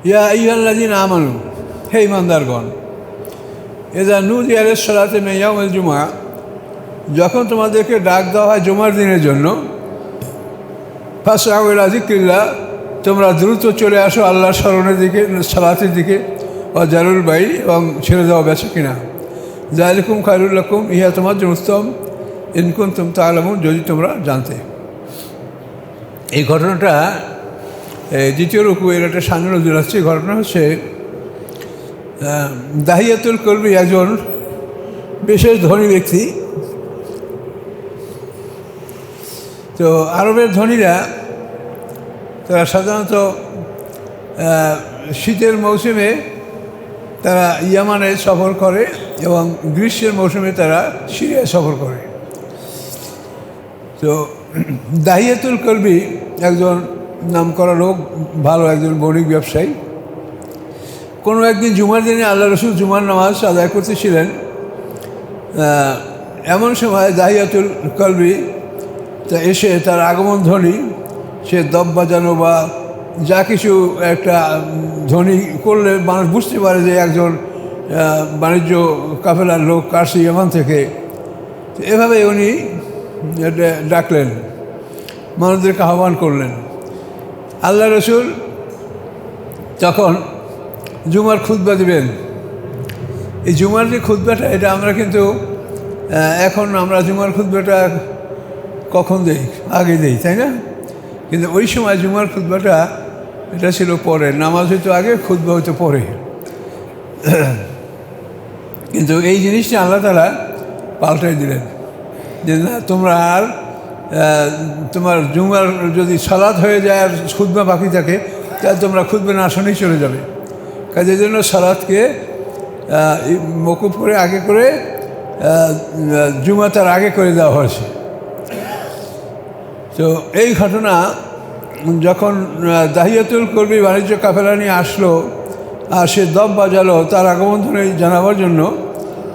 ইয়া আইয়ুহাল্লাযীনা আমানু, হে ঈমানদারগণ, ইযা নুদিয়া লিস-সালাতি মিন ইয়াউমিল জুমআহ, যখন তোমাদেরকে ডাক দেওয়া হয় জুমার দিনের জন্য, ফাসআউ ইলা যিকরিল্লাহ, তোমরা দ্রুত চলে আসো আল্লাহর স্মরণের দিকে, সালাতের দিকে, ওয়া যারুল বাই, এবং ছেড়ে দেওয়া বেচা কিনা। যালিকুম খায়রুল লাকুম, ইহা তোমার জন্য উত্তম, ইন কুনতুম তা'লামুন, যদি তোমরা জানতে। এই ঘটনাটা দ্বিতীয় রুকুয়ের একটা সামনে নজর আসছে। ঘটনা হচ্ছে দাহিয়াতুল কলবি একজন বিশেষ ধনী ব্যক্তি। তো আরবের ধনীরা তারা সাধারণত শীতের মৌসুমে তারা ইয়ামানে সফর করে এবং গ্রীষ্মের মৌসুমে তারা সিরিয়ায় সফর করে। তো দাহিয়াতুল কলবি একজন নামকরা লোক, ভালো একজন বণিক ব্যবসায়ী। কোনো একদিন জুমার দিনে আল্লাহ রসুল জুমার নামাজ আদায় করতেছিলেন। এমন সময় দাহিয়াতুল কলবি তা এসে তার আগমন ধ্বনি, সে দব বাজানো বা যা কিছু একটা ধ্বনি করলে মানুষ বুঝতে পারে যে একজন বাণিজ্য কাফেলার লোক কাশি ইয়ামান থেকে। এভাবে উনি ডাকলেন, মানুষদেরকে আহ্বান করলেন। আল্লাহ রসুল তখন জুমার খুতবা দিবেন। এই জুমার যে খুতবাটা, এটা আমরা কিন্তু এখন আমরা জুমার খুতবাটা কখন দেই? আগে দেই, তাই না? কিন্তু ওই সময় জুমার খুতবাটা এটা ছিল পরে, নামাজ হয়তো আগে, খুতবা হয়তো পরে। কিন্তু এই জিনিসটা আল্লাহ তাআলা পাল্টাই দিলেন যে না, তোমরা আর তোমার জুমার যদি সালাত হয়ে যায় আর খুতবা বাকি থাকে, তাহলে তোমরা খুতবা না শুনেই চলে যাবে। কাজের জন্য সালাতকে মকুফ করে আগে করে জুমা তার আগে করে দেওয়া হয়েছে। তো এই ঘটনা যখন দাহিয়াতুল কলবি বাণিজ্য কাফেলা নিয়ে আসলো আর সে দব বাজালো তার আগমন ধ্বনি জানাবার জন্য,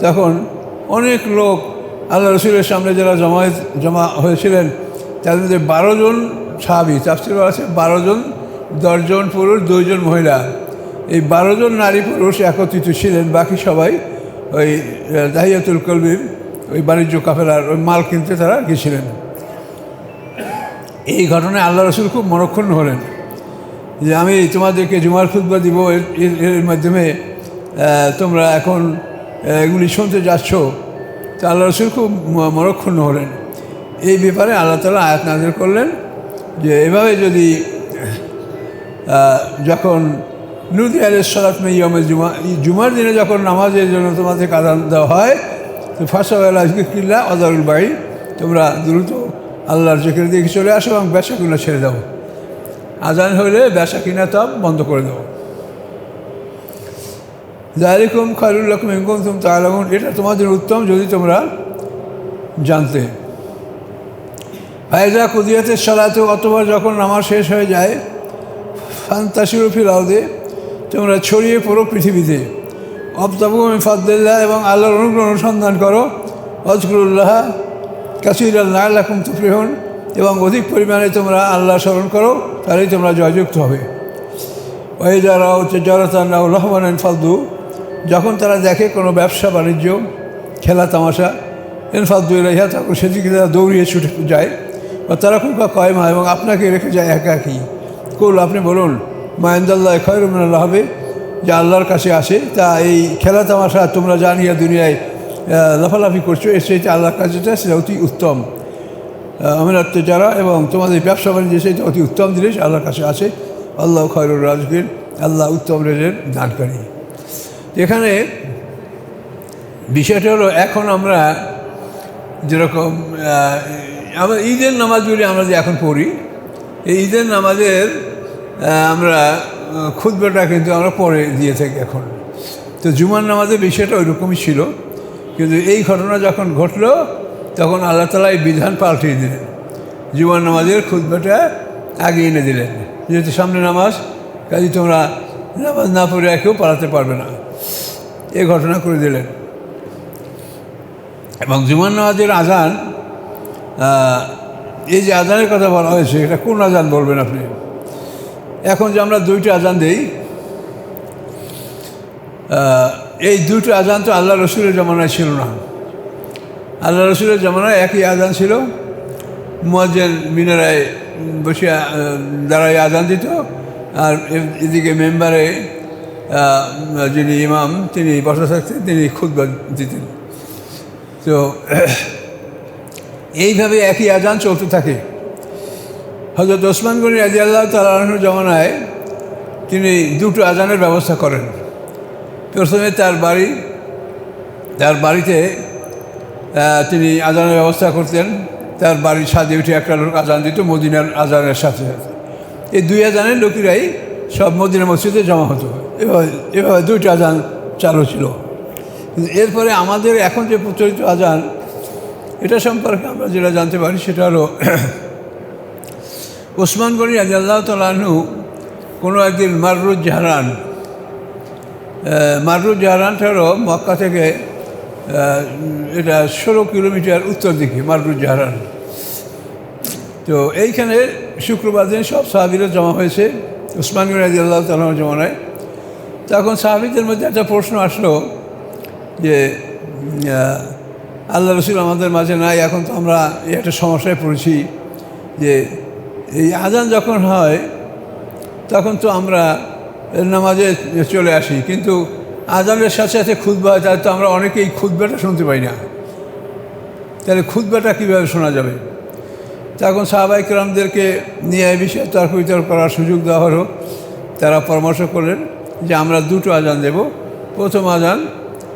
তখন অনেক লোক আল্লাহ রসুলের সামনে যারা জমা হয়েছিলেন, তাদের মধ্যে 12 জন সাহাবী, তাফসীরে আছে 12 জন, 10 জন পুরুষ, 2 জন মহিলা। এই 12 জন নারী পুরুষ একত্রিত ছিলেন। বাকি সবাই ওই দাহিয়াতুল কলবির ওই বাণিজ্য কাফেলার ওই মাল কিনতে তারা গেছিলেন। এই ঘটনায় আল্লাহ রসুল খুব মনক্ষুণ্ণ হলেন যে আমি তোমাদেরকে জুমার খুতবা দিব, এর মাধ্যমে তোমরা এখন এগুলি শুনতে যাচ্ছ। তো আল্লাহ রসুল খুব মনক্ষুণ্ণ হলেন। এই ব্যাপারে আল্লাহ তাআলা আয়াত নাযিল করলেন যে এভাবে যদি যখন নুদিয়া লিস-সালাতি মিন ইয়াউমিল জুমআহ, জুমার দিনে যখন নামাজের জন্য তোমাদেরকে আযান দেওয়া হয়, তো ফাসআউ ইলা যিকরিল্লাহ ওয়া যারুল বাই, তোমরা দ্রুত আল্লাহর জিকিরের দিকে চলে আসো এবং বেচা কিনা ছেড়ে দাও। আজান হইলে বেচা কিনা সব বন্ধ করে দাও। যালিকুম খায়রুল লাকুম ইন কুনতুম তা'লামুন, এটা তোমাদের উত্তম যদি তোমরা জানতে। ফাইজা কুদিয়াতিস সালাতু, অথবা যখন নামাজ শেষ হয়ে যায়, ফান্তাশিরু ফিল আরদি, তোমরা ছড়িয়ে পড়ো পৃথিবীতে। ওয়াবতাগু মিন ফাদলিল্লাহ, এবং আল্লাহর অনুগ্রহ অনুসন্ধান করো। ওয়াজকুরুল্লাহ কাসীরান লাআল্লাকুম তুফলিহুন, এবং অধিক পরিমাণে তোমরা আল্লাহ স্মরণ করো, তাহলেই তোমরা জয়যুক্ত হবে। ওয়াইযা রাআউ তিজারাতান আও লাহওয়ান ইনফাদ্দু, যখন তারা দেখে কোনো ব্যবসা বাণিজ্য, খেলা তামাশা, ইনফাদ্দু ইলাইহা, তখন সেদিকে তারা দৌড়িয়ে ছুটে যায়। বা তারা খুব কয়মা, এবং আপনাকে রেখে যায় একাকী। কুল, আপনি বলুন, মা ইনদাল্লাহি খায়রুম মিনাল লাহবি, যা আল্লাহর কাছে আসে তা এই খেলা তামাশা তোমরা জানিয়া দুনিয়ায় লাফালাফি করছো, এর চাইতে আল্লাহর কাছে সেটা অতি উত্তম। আমিনাত তিজারা, এবং তোমাদের ব্যবসা বাণিজ্য সেটা অতি উত্তম জিনিস আল্লাহর কাছে আছে। আল্লাহ খায়রুর রাযিকিন, আল্লাহ উত্তম রেজের দানকারী। এখানে বিষয়টা হলো, এখন আমরা যেরকম আমরা ঈদের নামাজগুলি আমরা যে এখন পড়ি, এই ঈদের নামাজের আমরা খুতবাটা কিন্তু আমরা পরে দিয়ে থাকি এখন। তো জুমার নামাজের বিষয়টা ওই রকমই ছিল, কিন্তু এই ঘটনা যখন ঘটলো তখন আল্লাহ তাআলা এই বিধান পাল্টিয়ে দিলেন। জুমার নামাজের খুতবাটা আগে এনে দিলেন, যেহেতু সামনে নামাজ, কাজে তোমরা নামাজ না পড়ে কেউ পালাতে পারবে না, এই ঘটনা করে দিলেন। এবং জুমার নামাজের আজান, এই যে আজানের কথা বলা হয়েছে, এটা কোন আজান বলবেন আপনি? এখন যে আমরা 2টা আজান দিই, এই দুটো আজান তো আল্লাহ রসুলের জমানায় ছিল না। আল্লাহ রসুলের জমানায় একই আজান ছিল, মুয়াজ্জিন মিনারায় বসে দাঁড়ায় আজান দিত, আর এদিকে মেম্বারে যিনি ইমাম তিনি বসা থাকতেন, তিনি খুতবা দিতেন। তো এইভাবে একই আজান চলতে থাকে। হযরত ওসমান গনি রাদিয়াল্লাহু তাআলা আনহুর জমানায় তিনি দুটো আজানের ব্যবস্থা করেন। প্রথমে তার বাড়িতে তিনি আজানের ব্যবস্থা করতেন। তার বাড়ির ছাদে উঠে একটা লোক আজান দিত মদিনার আজানের সাথে সাথে। এই দুই আজানের লোকেরাই সব মদিনা মসজিদে জমা হতো। এভাবে দুইটা আজান চালু ছিল। কিন্তু এরপরে আমাদের এখন যে প্রচলিত আজান, এটা সম্পর্কে আমরা যেটা জানতে পারি সেটা হলো ওসমান গনি রাদিয়াল্লাহু তাআলা আনহু কোনো একদিন মাররুজ জাহরানটা হলো মক্কা থেকে এটা 16 কিলোমিটার উত্তর দিকে মাররুজ জাহরান। তো এইখানে শুক্রবার দিন সব সাহাবীরা জমা হয়েছে ওসমান গনি রাদিয়াল্লাহু তাআলা আনহুর জমানায়। তখন সাহাবীদের মধ্যে একটা প্রশ্ন আসলো যে আল্লাহ রসুল আমাদের মাঝে নাই, এখন তো আমরা একটা সমস্যায় পড়েছি যে এই আজান যখন হয় তখন তো আমরা নামাজে চলে আসি, কিন্তু আজানের সাথে সাথে খুতবা হয়, তাহলে তো আমরা অনেকেই খুতবাটা শুনতে পাই না, তাহলে খুতবাটা কীভাবে শোনা যাবে? তখন সাহাবায়ে কেরামদেরকে নিয়ে এই বিষয়ে তর্ক বিতর্ক করার সুযোগ দেওয়া হলো। তারা পরামর্শ করলেন যে আমরা দুটো আজান দেব। প্রথম আজান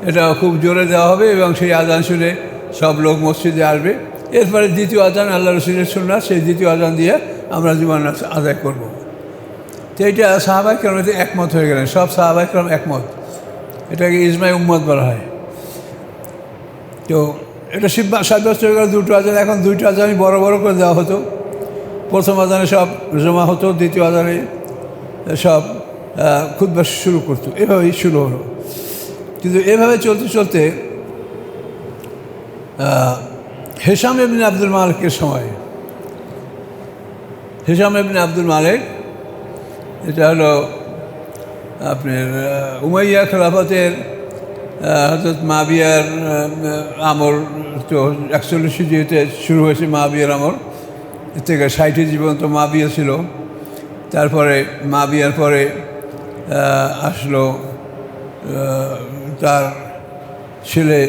এটা খুব জোরে দেওয়া হবে এবং সেই আজান শুনে সব লোক মসজিদে আসবে। এরপরে দ্বিতীয় আজান আল্লাহ রসুলের সুন্নাত, সেই দ্বিতীয় আজান দিয়ে আমরা জীবন আদায় করব। তো এটা সাহাবায়ে কেরামদের একমত হয়ে গেলেন, সব সাহাবায়ে কেরাম একমত। এটাকে ইজমায়ে উম্মত বলা হয়। তো এটা সাব্যস্ত হয়ে গেল দুটো আজান। এখন দুইটা আজানই বড় বড় করে দেওয়া হতো। প্রথম আজানে সব জমা হতো, দ্বিতীয় আজানে সব খুতবা শুরু করতো। এভাবেই শুরু হলো। কিন্তু এভাবে চলতে চলতে হিশাম ইবনে আব্দুল মালিকের সময়, হিশাম ইবনে আব্দুল মালিক এটা হলো আপনার উমাইয়া খেলাফতের হযরত মাবিয়ার আমল। তো 41 হিজরিতে শুরু হয়েছে মাবিয়ার আমল, এর থেকে 60 জীবন তো মাবিয়া ছিল। তারপরে মাবিয়ার পরে আসলো তার ছেলে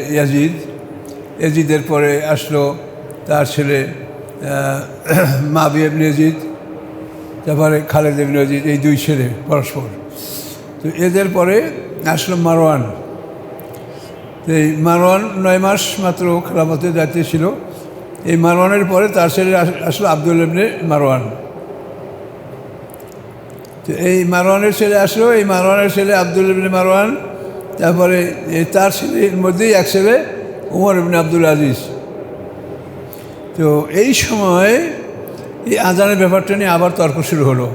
ইয়াজিদের পরে আসলো তার ছেলে মাবিয়া ইবনে ইয়াজিদ, তারপরে খালেদ ইবনে ইয়াজিদ, এই দুই ছেলে পরস্পর। তো এদের পরে আসলো মারওয়ান। এই মারওয়ান 9 মাস মাত্র খেলাফতের দায়িত্বে ছিল। এই মারওয়ানের পরে তার ছেলে আসলো আব্দুল ইবনে মারওয়ান। তো এই মারওয়ানের ছেলে আসলো, এই মারওয়ানের ছেলে আব্দুল ইবনে মারওয়ান। তারপরে তার ছেলের মধ্যেই এক ছেলে উমর ইবনে আব্দুল আজিজ। তো এই সময় এই আজানের ব্যাপারটা নিয়ে আবার তর্ক শুরু হলো।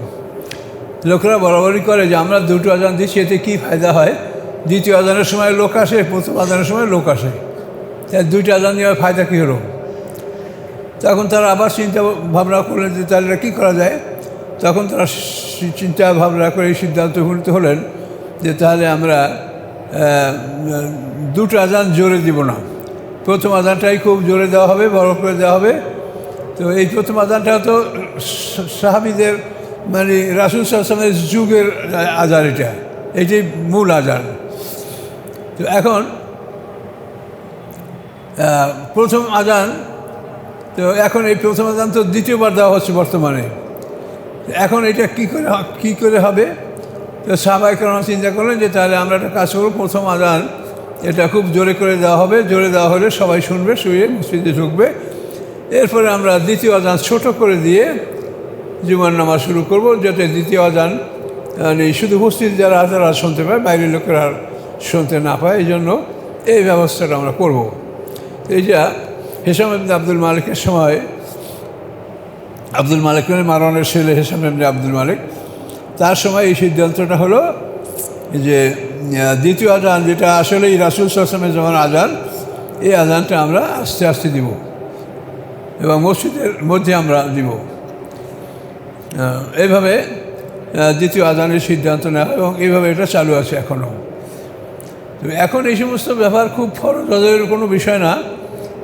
লোকেরা বরাবরই করে যে আমরা দুটো আজান দিচ্ছি, এতে কী ফায়দা হয়? দ্বিতীয় আজানের সময় লোক আসে, প্রথম আজানের সময় লোক আসে, তাই দুইটা আজান দেওয়ার ফায়দা কী হলো? তখন তারা আবার চিন্তা ভাবনা করলেন যে তাহলে কী করা যায়। তখন তারা চিন্তা ভাবনা করে এই সিদ্ধান্ত উপনীত হলেন যে তাহলে আমরা দুটো আজান জোরে দিব না, প্রথম আজানটাই খুব জোরে দেওয়া হবে, বড় করে দেওয়া হবে। তো এই প্রথম আজানটা তো সাহাবীদের মানে রাসূল সাল্লাল্লাহু আলাইহি ওয়াসাল্লামের যুগের আজান, এটাই মূল আজান। তো এখন প্রথম আজান, তো এখন এই প্রথম আজান তো দ্বিতীয়বার দেওয়া হচ্ছে বর্তমানে। এখন এটা কী করে হবে? তো সাহাবায়ে কেরাম চিন্তা করলেন যে তাহলে আমরা একটা কাজ করব, প্রথম আজান এটা খুব জোরে করে দেওয়া হবে, জোরে দেওয়া হলে সবাই শুনবে, শুয়ে মসজিদে ঢুকবে। এরপরে আমরা দ্বিতীয় আজান ছোট করে দিয়ে জুমার নামাজ শুরু করব, যাতে দ্বিতীয় আজান মানে শুধু মসজিদ যারা তারা শুনতে পায়, বাইরের লোকেরা শুনতে না পায়। এই জন্য এই ব্যবস্থাটা আমরা করব। এইটা হিশাম ইবনে আব্দুল মালিকের সময়, আব্দুল মালিক মানে মারওয়ানের ছেলে হিশাম ইবনে আব্দুল মালিক, তার সময় এই সিদ্ধান্তটা হলো যে দ্বিতীয় আজান যেটা আসলেই রাসূল সাল্লাল্লাহু আলাইহি ওয়াসাল্লামের জমানার আজান, এই আজানটা আমরা আস্তে আস্তে দিব এবং মসজিদের মধ্যে আমরা দিব। এইভাবে দ্বিতীয় আজানের সিদ্ধান্ত নেওয়া এবং এইভাবে এটা চালু আছে এখনও। তো এখন এই সমস্ত ব্যাপার খুব ফরজের কোনো বিষয় না,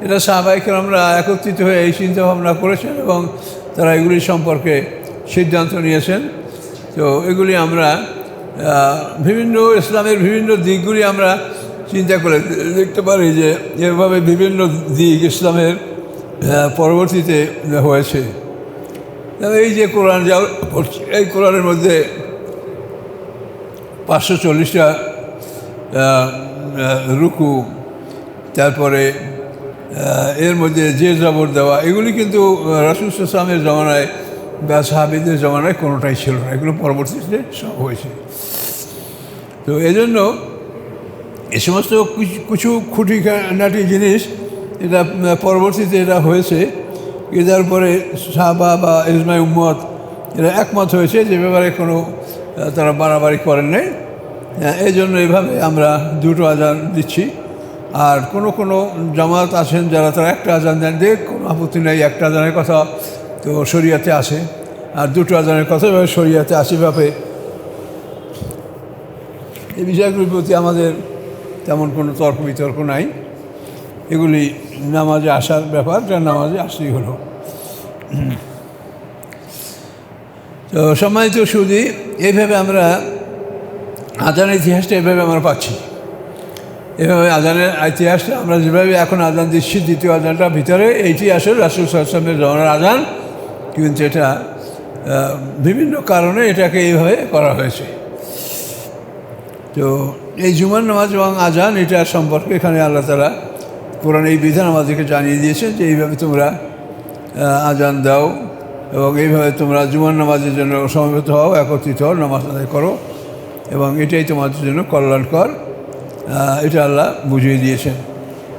এটা সাহাবায়ে কেরামরা একত্রিত হয়ে এই চিন্তাভাবনা করেছেন এবং তারা এগুলি সম্পর্কে সিদ্ধান্ত নিয়েছেন। তো এগুলি আমরা বিভিন্ন ইসলামের বিভিন্ন দিকগুলি আমরা চিন্তা করে দেখতে পারি যে এভাবে বিভিন্ন দিক ইসলামের পরবর্তীতে হয়েছে। এই যে কোরআন যা এই কোরআনের মধ্যে 540টা রুকু, তারপরে এর মধ্যে যে জবর দেওয়া, এগুলি কিন্তু রাসূল সাল্লাল্লাহু আলাইহি ওয়াসাল্লামের জমানায় বা সাহাবীদের জমানায় কোনোটাই ছিল না, এগুলো পরবর্তীতে সব হয়েছে। তো এজন্য এ সমস্ত কিছু খুঁটিনাটি জিনিস এটা পরবর্তীতে এটা হয়েছে, এটার পরে সাহাবা বা ইজমাই উম্মত এরা একমত হয়েছে যে ব্যাপারে কোনো তারা বাড়াবাড়ি করেন নাই। এই জন্য এইভাবে আমরা দুটো আজান দিচ্ছি। আর কোনো জামাত আছেন যারা তারা একটা আজান দেন, দেখ কোনো আপত্তি নেই, একটা আজানের কথা তো শরিয়াতে আসে, আর দুটো আজানের কথা এভাবে শরিয়াতে আসে। ভাবে এই বিষয়গুলির প্রতি আমাদের তেমন কোনো তর্ক বিতর্ক নাই, এগুলি নামাজে আসার ব্যাপার, যা নামাজে আসলেই হলো। তো সম্মানিত সুধী, এইভাবে আমরা আজানের ইতিহাসটা এভাবে আমরা পাচ্ছি। এভাবে আজানের ইতিহাসটা আমরা যেভাবে এখন আজান দিচ্ছি, দ্বিতীয় আজানটার ভিতরে এইটি আসলে রাসূল সাল্লাল্লাহু আলাইহি ওয়াসাল্লামের জমানার আজান, কিন্তু এটা বিভিন্ন কারণে এটাকে এইভাবে করা হয়েছে। তো এই জুমার নামাজ এবং আজান এটা সম্পর্কে এখানে আল্লাহ তাআলা কোরআন এই বিধান আমাদেরকে জানিয়ে দিয়েছেন যে এইভাবে তোমরা আজান দাও এবং এইভাবে তোমরা জুমার নামাজের জন্য সমবেত হও, একত্রিত হও, নামাজ আদায় করো, এবং এটাই তোমাদের জন্য কল্যাণকর, এটা আল্লাহ বুঝিয়ে দিয়েছেন।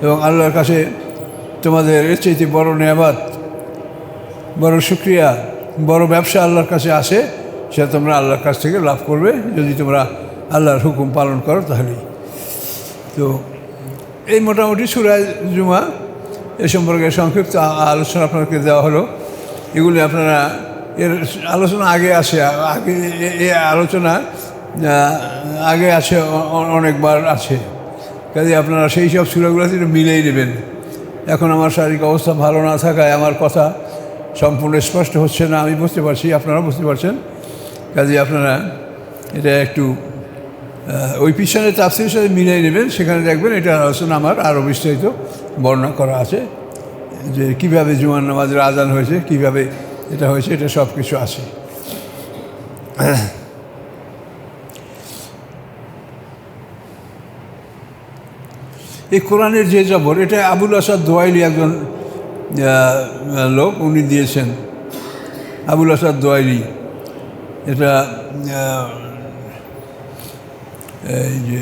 এবং আল্লাহর কাছে তোমাদের এর চাইতে বড় নেয়ামত, বড় শুকরিয়া, বড় ব্যবসা আল্লাহর কাছে আসে, সেটা তোমরা আল্লাহর কাছ থেকে লাভ করবে যদি তোমরা আল্লাহর হুকুম পালন করো তাহলেই। তো এই মোটামুটি সূরা জুমা এ সম্পর্কে সংক্ষিপ্ত আলোচনা আপনাকে দেওয়া হলো। এগুলি আপনারা এর আলোচনা আগে আসে, আগে এ আলোচনা আগে আছে, অনেকবার আছে, কাজে আপনারা সেই সব সূরাগুলোতে একটু মিলেই নেবেন। এখন আমার শারীরিক অবস্থা ভালো না থাকায় আমার কথা সম্পূর্ণ স্পষ্ট হচ্ছে না, আমি বুঝতে পারছি, আপনারা বুঝতে পারছেন, কাজে আপনারা এটা একটু ওই পিছনে তাফসীরের সাথে মিলিয়ে নেবেন, সেখানে দেখবেন এটা আলোচনা আমার আরও বিস্তারিত বর্ণনা করা আছে যে কীভাবে জুমার নামাজের আজান হয়েছে, কীভাবে এটা হয়েছে, এটা সব কিছু আছে। এই কোরআনের যে জবর, এটা আবুল আসাদ দোয়াইলি একজন লোক, উনি দিয়েছেন, আবুল আসাদ দোয়াইলি। এটা এই যে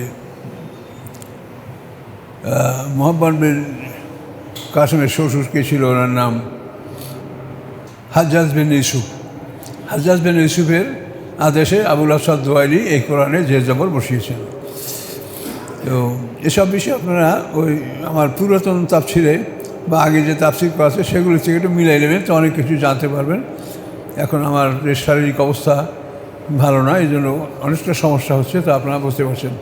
মোহাম্মদ বিন কাসেমের শ্বশুর কে ছিল, ওনার নাম হাজ্জাজ বিন ইউসুফ। হাজ্জাজ বিন ইউসুফের আদেশে আবুল আসাদ দোয়াইলি এই কোরআনে যে জবর বসিয়েছেন। তো এসব বিষয়ে আপনারা ওই আমার পুরাতন তাফসিরে বা আগে যে তাফসির করা আছে সেগুলি থেকে একটু মিলাই নেবেন, তো অনেক কিছু জানতে পারবেন। এখন আমার শারীরিক অবস্থা ভালো না, এই জন্য অনেকটা সমস্যা হচ্ছে, তো আপনারা বুঝতে পারছেন।